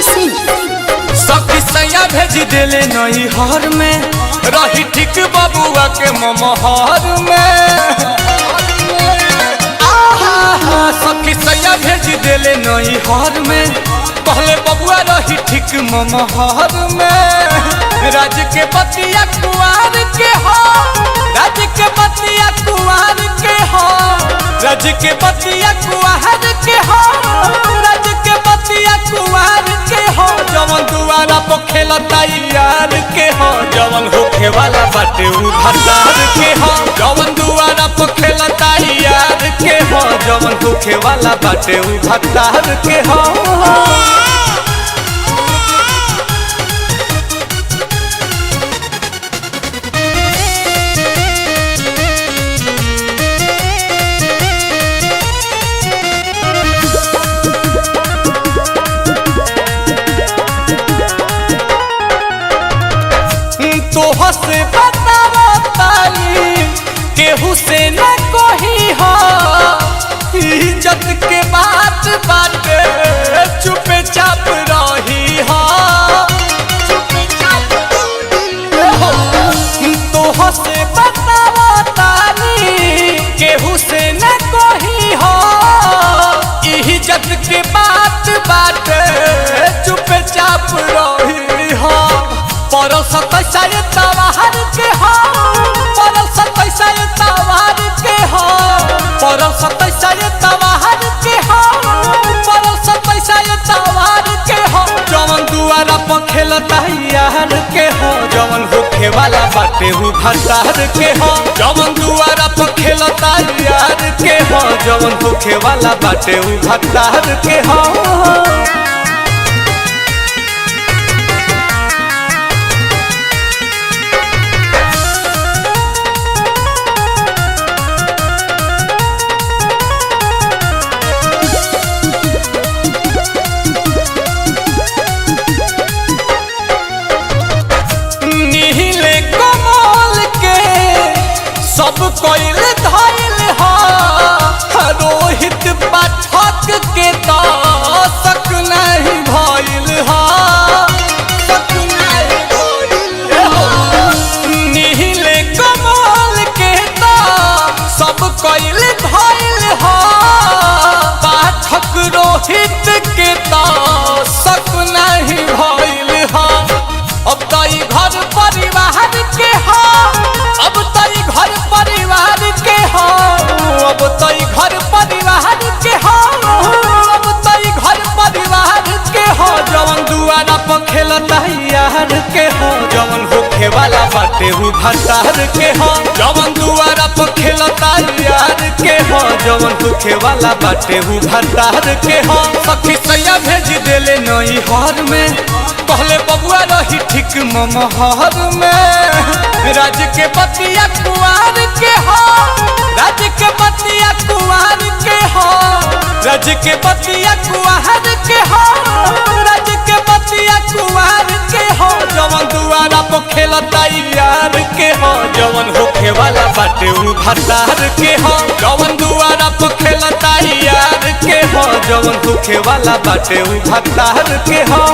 सखी सैया भेज देले नहीं हर में रही ठीक बबुआ के ममहर में। सखी सैया भेज देले नहीं हर में पहले बबुआ रही ठीक ममहर में। राज के बतिया कुआर के हो, राज के बतिया कुआर के हो, राज के बतिया कुआर के हो, राज के बतिया कुआर के हो। जवन दुआरा पर खेलता यार के हो, जवन होखे वाला बाटे उ भतार के हो। जवन दुआरा पर खेलता यार के हो, जवन होखे वाला बाटे उ भतार के हो। तोह से बतावतानी केहू से न कोही हो, इज्जत के बात बाटे चुपे चाप रही हो। तोह से बतावतानी केहू से न कोही हो, इज्जत के बात बाटे चुपे चाप रही हो। परल सतैसा तवार के हो, परल सतैसा तवार के हो, परल सतैसा तवार के हो, परल सतैसा तवार के हो। जवन दुआरा पर खेलता यार के हो, जवन होखे वाला बाटे उ भतार के हो। जवन दुआरा पर खेलता यार के हो, जवन होखे वाला बाटे उ भतार के हो। सब कोइल धइल हो रोहित पाठक के तो शक नहीं भइल हो, शक नहीं भइल हो। नीले कमल के तो सब कोइल धइल हो, पाठक रोहित के तो शक नहीं भइल हो। अब तो घर परिवार के हो, अब तो घर परिवार के हो, अब तो घर परिवार के हो, अब तो घर परिवार के हो। जवन दुआरा पर खेलता यार के हो, जवन होखे वाला बाटे उ भतार के हो। जवन दुआरा पर खेलता यार के हो, जवन होखे वाला बाटे उ भतार के हो। सखी सैया भेज देले नहीं हर में पहले बबुआ रही ठीक ममहर में। राज के बतिया कुआर के हो, राज के बतिया कुआर के हो, राज के बतिया कुआर के हो, राज के बतिया कुआर के हो। जवन दुआरा पर खेलता यार के हो, जवन होखे वाला बाटे उ भतार के हो। जवन दुआरा पर खेलता यार के हो, जवन होखे वाला बाटे उ भतार के हो।